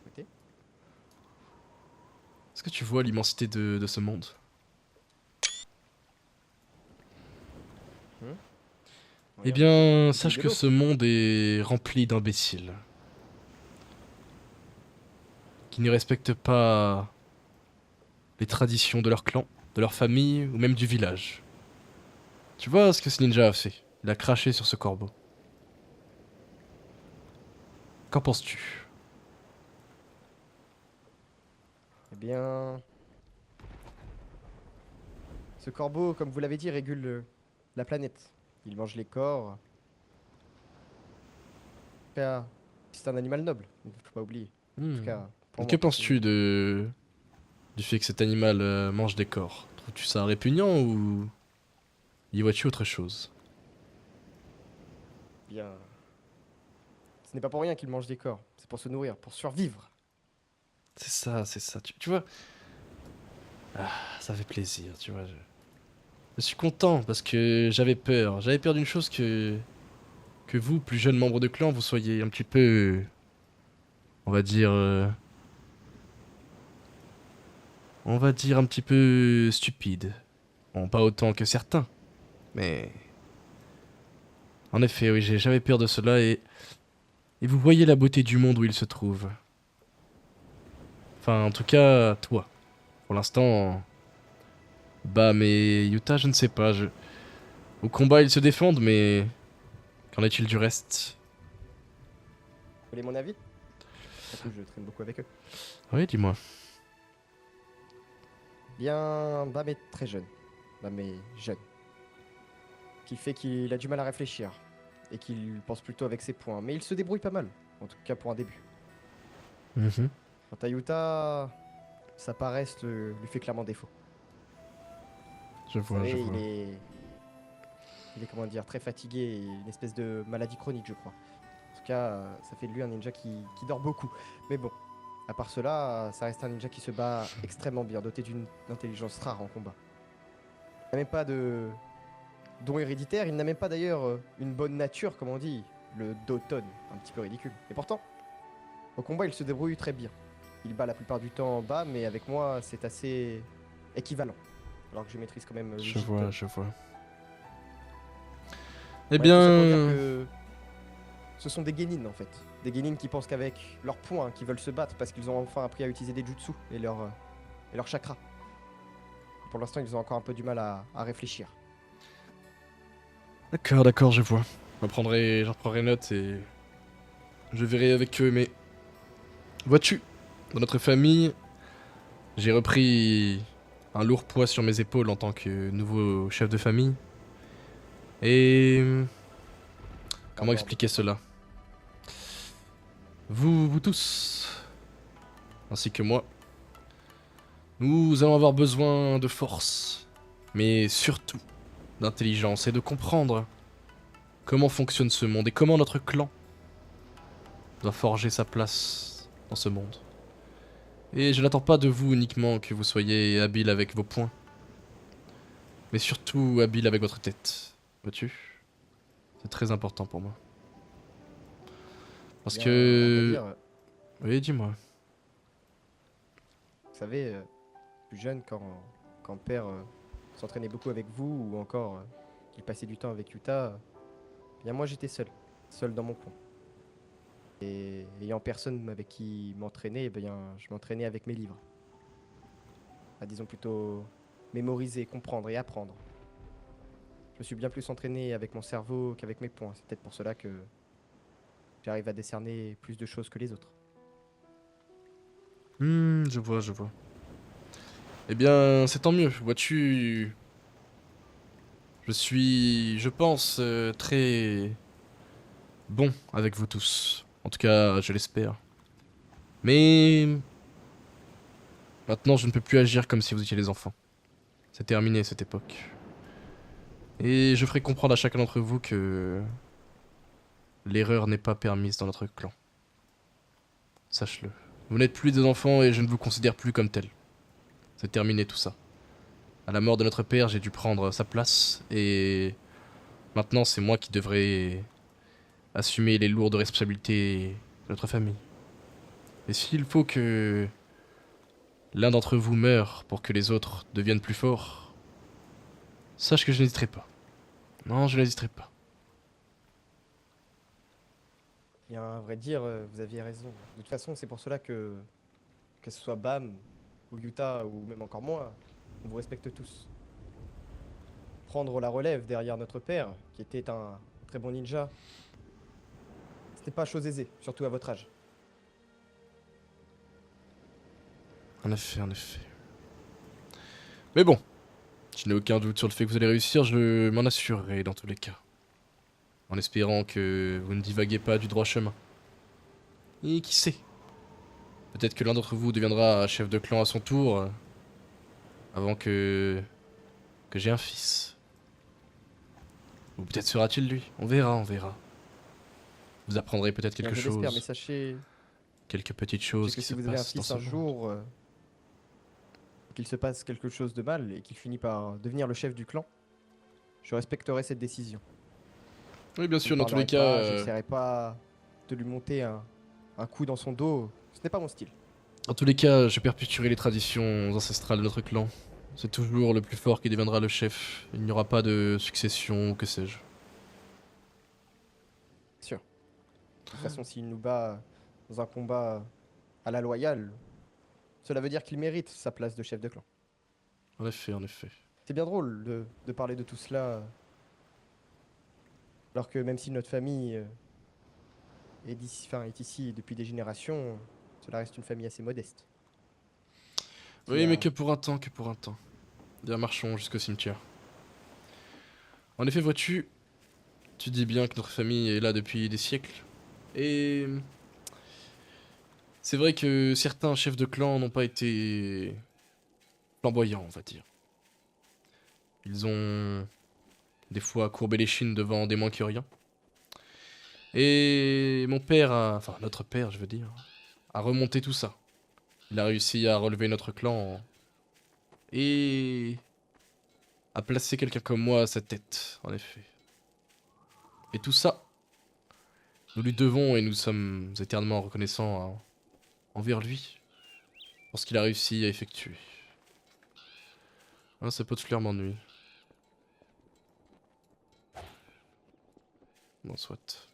Écoutez. Est-ce que tu vois l'immensité de ce monde? Eh bien, sache que ce monde est rempli d'imbéciles. Qui ne respectent pas les traditions de leur clan, de leur famille ou même du village. Tu vois ce que ce ninja a fait? Il a craché sur ce corbeau. Qu'en penses-tu? Eh bien... Ce corbeau, comme vous l'avez dit, régule la planète. Il mange les corps. En tout cas, c'est un animal noble, il ne faut pas oublier. En tout cas, pour Que moi, penses-tu du fait que cet animal mange des corps? Trouves-tu ça répugnant ou y vois-tu autre chose? Bien... Ce n'est pas pour rien qu'il mange des corps. C'est pour se nourrir, pour survivre. C'est ça, c'est ça. Tu vois? Ah, ça fait plaisir, tu vois. Je suis content parce que j'avais peur. J'avais peur d'une chose que vous, plus jeunes membres de clan, vous soyez un petit peu... On va dire... on va dire un petit peu stupide. Bon, pas autant que certains, mais... En effet, oui, j'avais peur de cela et vous voyez la beauté du monde où il se trouve. Enfin, en tout cas, toi. Pour l'instant... Bah, mais Yuta, je ne sais pas. Au combat, ils se défendent, mais... Qu'en est-il du reste? Vous voulez mon avis? Parce que je traîne beaucoup avec eux. Oui, dis-moi. Bien, Bam est très jeune. Bam est jeune. Ce qui fait qu'il a du mal à réfléchir. Et qu'il pense plutôt avec ses poings. Mais il se débrouille pas mal. En tout cas pour un début. Mhm. Quant à Yuta, sa paresse lui fait clairement défaut. Je vois, je savez, vois. il est comment dire, très fatigué et une espèce de maladie chronique, je crois. En tout cas, ça fait de lui un ninja qui dort beaucoup. Mais bon, à part cela, ça reste un ninja qui se bat extrêmement bien, doté d'une intelligence rare en combat. Il n'a même pas de don héréditaire, il n'a même pas d'ailleurs une bonne nature, comme on dit, le Doton, un petit peu ridicule. Et pourtant, au combat, il se débrouille très bien. Il bat la plupart du temps en bas, mais avec moi, c'est assez équivalent. Alors que je maîtrise quand même le Je Jiton. vois, je vois. Eh Ouais, tout ça pour dire bien... que ce sont des genin en fait. Des genin qui pensent qu'avec leurs poings, qui veulent se battre parce qu'ils ont enfin appris à utiliser des jutsu et leur chakra. Pour l'instant, ils ont encore un peu du mal à réfléchir. D'accord, d'accord, je vois. J'en prendrai note et... Je verrai avec eux, mais... Vois-tu, dans notre famille, j'ai repris un lourd poids sur mes épaules en tant que nouveau chef de famille. Et... Comment expliquer cela? Vous tous, ainsi que moi, nous allons avoir besoin de force, mais surtout d'intelligence et de comprendre comment fonctionne ce monde et comment notre clan doit forger sa place dans ce monde. Et je n'attends pas de vous uniquement que vous soyez habile avec vos poings, mais surtout habile avec votre tête, vois-tu? C'est très important pour moi. Parce Bien, que... à vrai dire, Oui, dis-moi. vous savez, plus jeune, quand père s'entraînait beaucoup avec vous, ou encore qu'il passait du temps avec Yuta, bien moi j'étais seul dans mon coin. Et ayant personne avec qui m'entraîner, eh bien je m'entraînais avec mes livres. Ah, disons plutôt mémoriser, comprendre et apprendre. Je me suis bien plus entraîné avec mon cerveau qu'avec mes poings. C'est peut-être pour cela que j'arrive à décerner plus de choses que les autres. Je vois, je vois. Eh bien, c'est tant mieux. Vois-tu... Je suis, je pense, très bon avec vous tous. En tout cas, je l'espère. Mais... Maintenant, je ne peux plus agir comme si vous étiez des enfants. C'est terminé cette époque. Et je ferai comprendre à chacun d'entre vous que... l'erreur n'est pas permise dans notre clan. Sache-le. Vous n'êtes plus des enfants et je ne vous considère plus comme tels. C'est terminé tout ça. À la mort de notre père, j'ai dû prendre sa place et... Maintenant, c'est moi qui devrais assumer les lourdes responsabilités de notre famille. Et s'il faut que l'un d'entre vous meure pour que les autres deviennent plus forts, sache que je n'hésiterai pas. Non, je n'hésiterai pas. Bien, à vrai dire, vous aviez raison. De toute façon, c'est pour cela que ce soit Bam, ou Yuta, ou même encore moi, on vous respecte tous. Prendre la relève derrière notre père, qui était un très bon ninja, c'était pas chose aisée, surtout à votre âge. En effet, en effet. Mais bon, je n'ai aucun doute sur le fait que vous allez réussir, je m'en assurerai dans tous les cas. En espérant que vous ne divaguez pas du droit chemin. Et qui sait? Peut-être que l'un d'entre vous deviendra chef de clan à son tour, avant que j'ai un fils. Ou peut-être sera-t-il lui, on verra, on verra. Vous apprendrez peut-être quelque Bien, je l'espère, chose. mais sachez Quelques petites sachez choses que qui si se vous avez un passent dans fils ce un monde. jour, qu'il se passe quelque chose de mal et qu'il finit par devenir le chef du clan, je respecterai cette décision. Oui, bien Je sûr, ne dans tous les parlerai cas... pas, j'essaierai pas de lui monter un coup dans son dos. Ce n'est pas mon style. Dans tous les cas, je perpétuerai les traditions ancestrales de notre clan. C'est toujours le plus fort qui deviendra le chef. Il n'y aura pas de succession ou que sais-je. Sûr. De toute façon, s'il nous bat dans un combat à la loyale, cela veut dire qu'il mérite sa place de chef de clan. En effet, en effet. C'est bien drôle de parler de tout cela, alors que même si notre famille est ici depuis des générations, cela reste une famille assez modeste. Oui, Qui mais a- que pour un temps, que pour un temps. Bien, marchons jusqu'au cimetière. En effet, vois-tu, tu dis bien que notre famille est là depuis des siècles. Et... c'est vrai que certains chefs de clan n'ont pas été flamboyants, on va dire. Ils ont des fois courbé les chines devant des moins que rien. Et mon père enfin notre père je veux dire, a remonté tout ça. Il a réussi à relever notre clan et à placer quelqu'un comme moi à sa tête, en effet. Et tout ça, nous lui devons et nous sommes éternellement reconnaissants envers lui pour ce qu'il a réussi à effectuer. Ah, ce pot de fleurs m'ennuie. Bon, soit.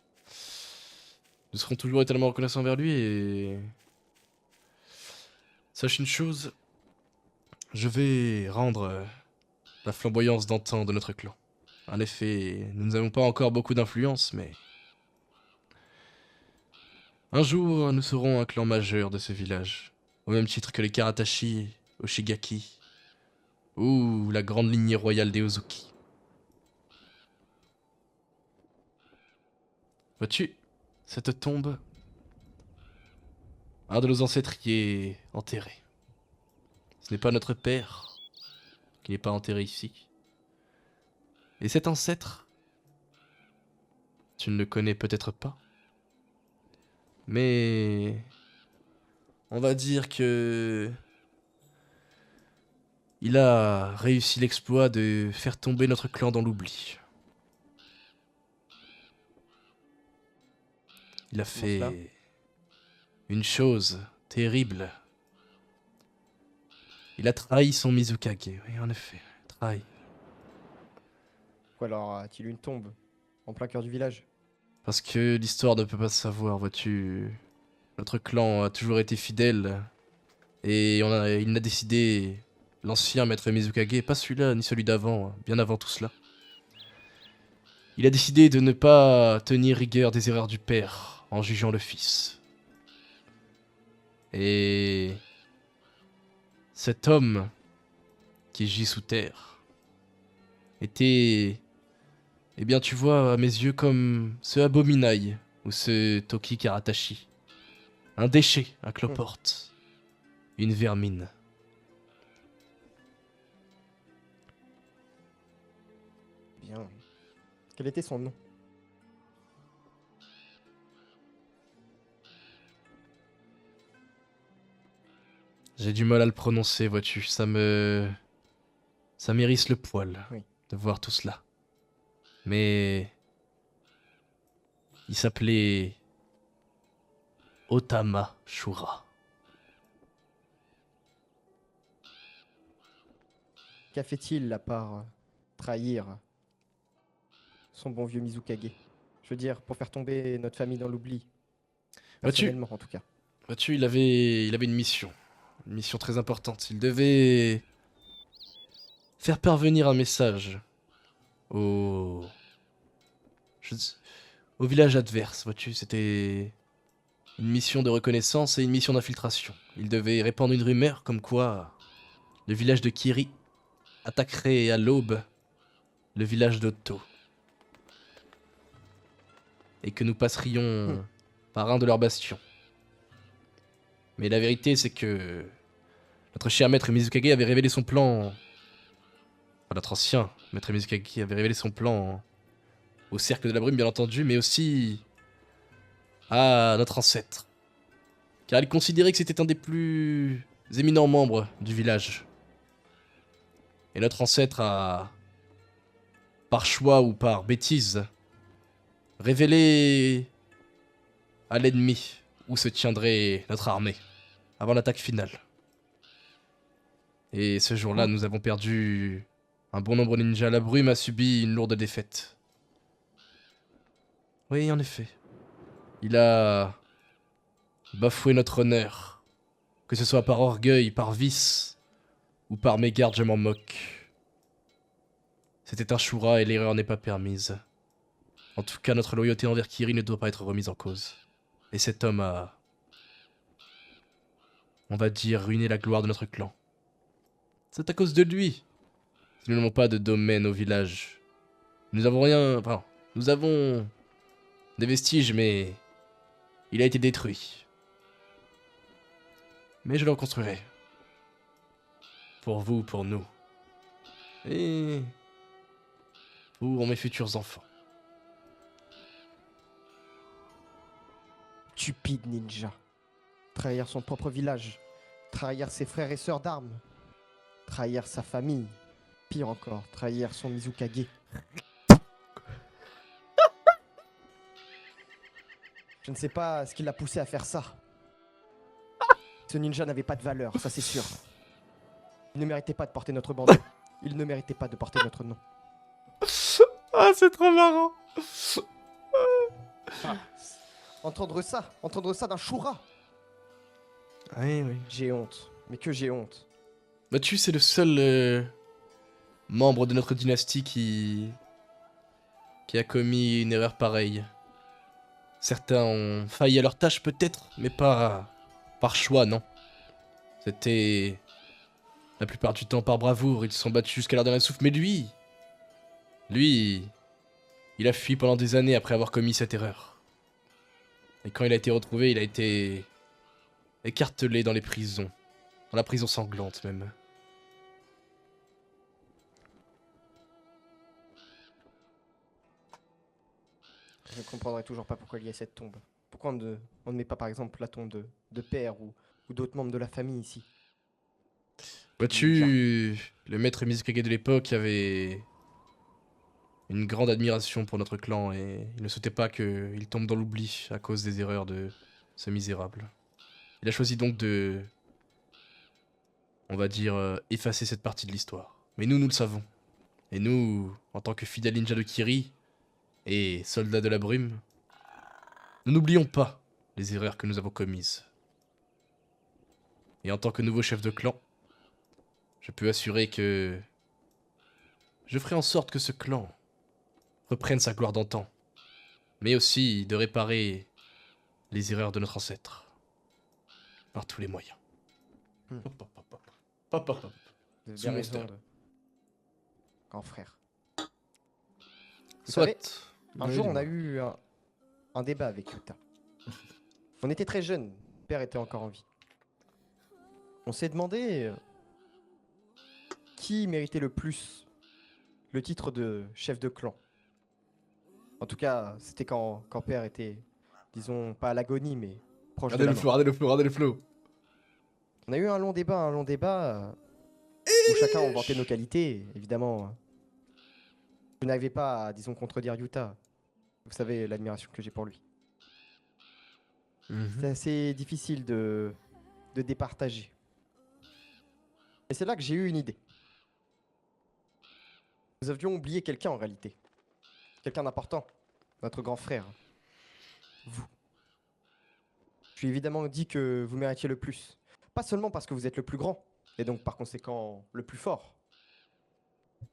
Nous serons toujours éternellement reconnaissants envers lui et... sache une chose, je vais rendre la flamboyance d'antan de notre clan. En effet, nous n'avons pas encore beaucoup d'influence, mais... un jour, nous serons un clan majeur de ce village, au même titre que les Karatashi, Oshigaki, ou la grande lignée royale des Ozuki. Vois-tu, cette tombe, un de nos ancêtres y est enterré. Ce n'est pas notre père qui n'est pas enterré ici. Et cet ancêtre, tu ne le connais peut-être pas, mais on va dire que il a réussi l'exploit de faire tomber notre clan dans l'oubli. Il a Comment cela fait une chose terrible. Il a trahi son Mizukage, oui en effet, trahi. Quoi alors, a-t-il une tombe en plein cœur du village? Parce que l'histoire ne peut pas se savoir, vois-tu. Notre clan a toujours été fidèle. Et il n'a décidé, l'ancien maître Mizukage, pas celui-là ni celui d'avant, hein, bien avant tout cela. Il a décidé de ne pas tenir rigueur des erreurs du père en jugeant le fils. Et cet homme qui gît sous terre était, eh bien tu vois, à mes yeux comme ce Abominai ou ce Toki Karatashi. Un déchet, un cloporte. Une vermine. Bien. Quel était son nom? J'ai du mal à le prononcer, vois-tu. Ça m'érisse le poil Oui. de voir tout cela. Mais... il s'appelait... Otama Shura. Qu'a fait-il à part trahir son bon vieux Mizukage? Je veux dire, pour faire tomber notre famille dans l'oubli. Vois-tu, Personnellement, en tout cas. vois-tu, il avait une mission. Une mission très importante. Il devait faire parvenir un message au... au village adverse, vois-tu. C'était une mission de reconnaissance et une mission d'infiltration. Il devait répandre une rumeur comme quoi le village de Kiri attaquerait à l'aube le village d'Otto. Et que nous passerions par un de leurs bastions. Mais la vérité, c'est que notre cher maître Mizukage avait révélé son plan... Enfin, notre ancien maître Mizukage avait révélé son plan au cercle de la brume, bien entendu, mais aussi à notre ancêtre. Car il considérait que c'était un des plus éminents membres du village. Et notre ancêtre a, par choix ou par bêtise, révélé à l'ennemi où se tiendrait notre armée avant l'attaque finale. Et ce jour-là, nous avons perdu un bon nombre de ninjas. La brume a subi une lourde défaite. Oui, en effet. Il a bafoué notre honneur. Que ce soit par orgueil, par vice, ou par mégarde, je m'en moque. C'était un Shura et l'erreur n'est pas permise. En tout cas, notre loyauté envers Kiri ne doit pas être remise en cause. Et cet homme a... on va dire, ruiné la gloire de notre clan. C'est à cause de lui. Si nous n'avons pas de domaine au village. Nous avons rien... Enfin, nous avons des vestiges, mais... il a été détruit. Mais je le reconstruirai. Pour vous, pour nous. Et... pour mes futurs enfants. Stupide ninja. Trahir son propre village. Trahir ses frères et sœurs d'armes. Trahir sa famille. Pire encore, trahir son Mizukage. Je ne sais pas ce qui l'a poussé à faire ça. Ce ninja n'avait pas de valeur, ça c'est sûr. Il ne méritait pas de porter notre bandeau. Il ne méritait pas de porter notre nom. Ah, c'est trop marrant. Entendre ça d'un Shura. Oui, oui. J'ai honte, mais que j'ai honte. Bah-tu, c'est le seul membre de notre dynastie qui a commis une erreur pareille. Certains ont failli à leur tâche peut-être, mais pas par choix, non. C'était la plupart du temps par bravoure, ils se sont battus jusqu'à leur dernier souffle, mais lui, il a fui pendant des années après avoir commis cette erreur. Et quand il a été retrouvé, il a été écartelé dans les prisons. Dans la prison sanglante, même. Je ne comprendrai toujours pas pourquoi il y a cette tombe. Pourquoi on ne met pas par exemple la tombe de père ou d'autres membres de la famille ici. Vois-tu, le maître Mizukage de l'époque avait une grande admiration pour notre clan et il ne souhaitait pas qu'il tombe dans l'oubli à cause des erreurs de ce misérable. Il a choisi donc de, on va dire, effacer cette partie de l'histoire. Mais nous le savons. Et nous, en tant que fidèles ninja de Kiri et soldats de la brume, nous n'oublions pas les erreurs que nous avons commises. Et en tant que nouveau chef de clan, je peux assurer que je ferai en sorte que ce clan reprenne sa gloire d'antan, mais aussi de réparer les erreurs de notre ancêtre, par tous les moyens. Hop, hop, hop, hop. Hop, hop, hop. Vous avez Sous bien mon raison stère. de... Grand frère. Vous Soit. savez, un Oui, jour, on dis-moi. a eu un débat avec Yuta. On était très jeunes, père était encore en vie. On s'est demandé qui méritait le plus le titre de chef de clan. En tout cas, c'était quand père était, disons, pas à l'agonie, mais proche de Regardez la le mort. flow, regardez le flow, regardez le flow. On a eu un long débat où chacun a vanté nos qualités. Évidemment, je n'arrivais pas à, disons, contredire Yuta. Vous savez l'admiration que j'ai pour lui. C'est assez difficile de départager. Et c'est là que j'ai eu une idée. Nous avions oublié quelqu'un en réalité. Quelqu'un d'important. Notre grand frère. Vous. Je lui ai évidemment dit que vous méritiez le plus. Pas seulement parce que vous êtes le plus grand, et donc par conséquent le plus fort,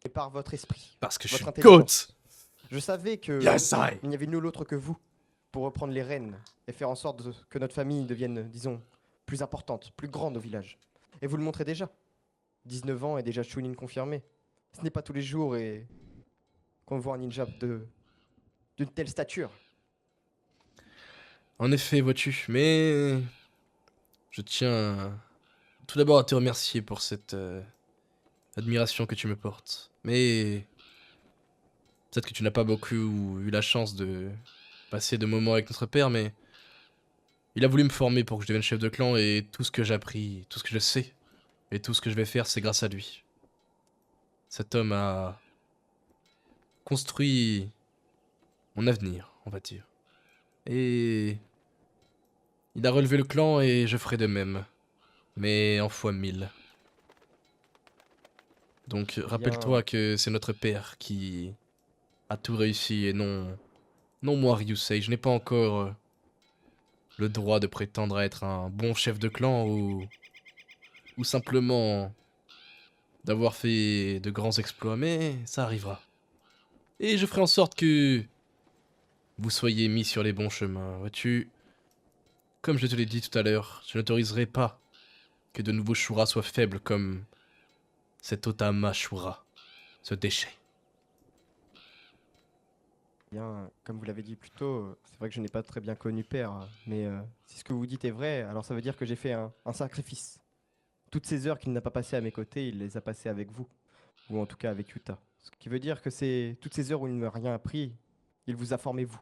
mais par votre esprit. Parce que je votre suis GOAT. intelligence. Je savais que Yes, I. il n'y avait nul autre que vous pour reprendre les rênes et faire en sorte que notre famille devienne, disons, plus importante, plus grande au village. Et vous le montrez déjà. 19 ans et déjà Chunin confirmé. Ce n'est pas tous les jours et qu'on voit un ninja d'une telle stature. En effet, vois-tu, mais je tiens tout d'abord à te remercier pour cette admiration que tu me portes. Mais peut-être que tu n'as pas beaucoup eu la chance de passer de moments avec notre père, mais il a voulu me former pour que je devienne chef de clan et tout ce que j'ai appris, tout ce que je sais et tout ce que je vais faire, c'est grâce à lui. Cet homme a construit mon avenir, on va dire. Et il a relevé le clan et je ferai de même. Mais en fois 1000. Donc rappelle-toi que c'est notre père qui a tout réussi et non moi Ryusei. Je n'ai pas encore le droit de prétendre à être un bon chef de clan ou simplement d'avoir fait de grands exploits, mais ça arrivera. Et je ferai en sorte que vous soyez mis sur les bons chemins. Vois-tu, comme je te l'ai dit tout à l'heure, je n'autoriserai pas que de nouveaux Shura soient faibles comme cet Otama Shura, ce déchet. Bien, comme vous l'avez dit plus tôt, c'est vrai que je n'ai pas très bien connu père, mais si ce que vous dites est vrai, alors ça veut dire que j'ai fait un sacrifice. Toutes ces heures qu'il n'a pas passées à mes côtés, il les a passées avec vous, ou en tout cas avec Yuta. Ce qui veut dire que c'est toutes ces heures où il ne m'a rien appris, il vous a formé vous.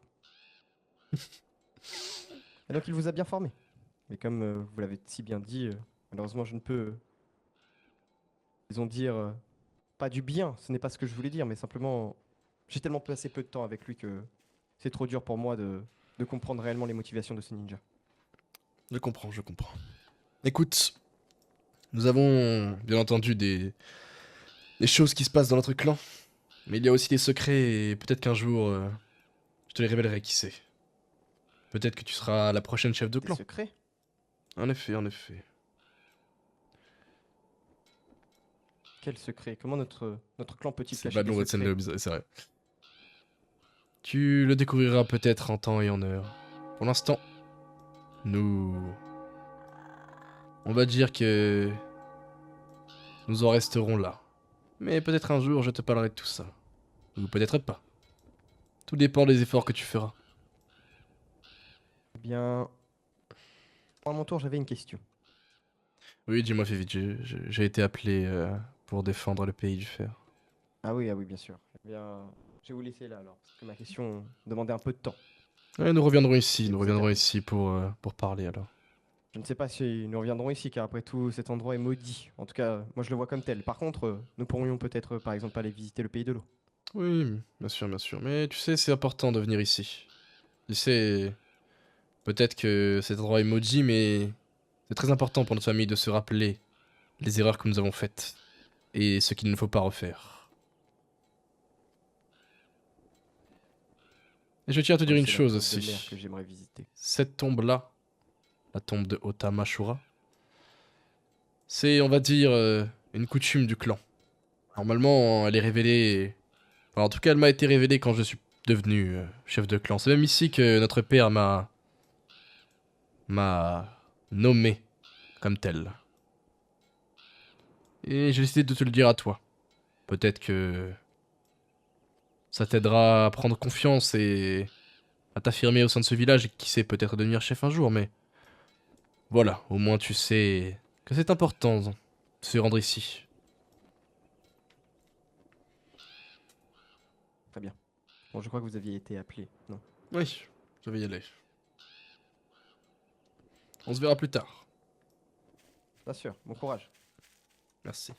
Et donc il vous a bien formé. Mais comme vous l'avez si bien dit, malheureusement je ne peux, disons dire, pas du bien, ce n'est pas ce que je voulais dire, mais simplement, j'ai tellement passé peu de temps avec lui que c'est trop dur pour moi de comprendre réellement les motivations de ce ninja. Je comprends, je comprends. Écoute, nous avons bien entendu des choses qui se passent dans notre clan, mais il y a aussi des secrets et peut-être qu'un jour, je te les révélerai, qui sait. Peut-être que tu seras la prochaine chef de Des clan. secrets? En effet, en effet. Quel secret? Comment notre clan peut-il C'est cacher Bad des Long Red secrets? Senlong, c'est vrai. Tu le découvriras peut-être en temps et en heure. Pour l'instant, on va dire que nous en resterons là. Mais peut-être un jour je te parlerai de tout ça. Ou peut-être pas. Tout dépend des efforts que tu feras. Eh bien, à mon tour, j'avais une question. Oui, dis-moi, fais vite, j'ai été appelé pour défendre le pays du fer. Ah oui, bien sûr. Eh bien, je vais vous laisser là alors, parce que ma question demandait un peu de temps. Ouais, nous reviendrons ici, Et nous vous reviendrons êtes- ici pour parler alors. Je ne sais pas si nous reviendrons ici, car après tout, cet endroit est maudit. En tout cas, moi je le vois comme tel. Par contre, nous pourrions peut-être, par exemple, aller visiter le pays de l'eau. Oui, bien sûr. Mais tu sais, c'est important de venir ici. Tu sais, peut-être que cet endroit est maudit, mais c'est très important pour notre famille de se rappeler les erreurs que nous avons faites et ce qu'il ne faut pas refaire. Et je tiens à te dire Oui, une c'est la chose tombe de aussi. mer que j'aimerais visiter. Cette tombe-là, la tombe de Otama Shura, c'est, on va dire, une coutume du clan. Normalement, elle est révélée... Enfin, en tout cas, elle m'a été révélée quand je suis devenu chef de clan. C'est même ici que notre père m'a nommé comme tel. Et j'ai décidé de te le dire à toi. Peut-être que ça t'aidera à prendre confiance et à t'affirmer au sein de ce village et qui sait, peut-être devenir chef un jour, mais Voilà, au moins tu sais que c'est important de se rendre ici. Très bien. Bon, je crois que vous aviez été appelé, non? Oui, je vais y aller. On se verra plus tard. Bien sûr, bon courage. Merci.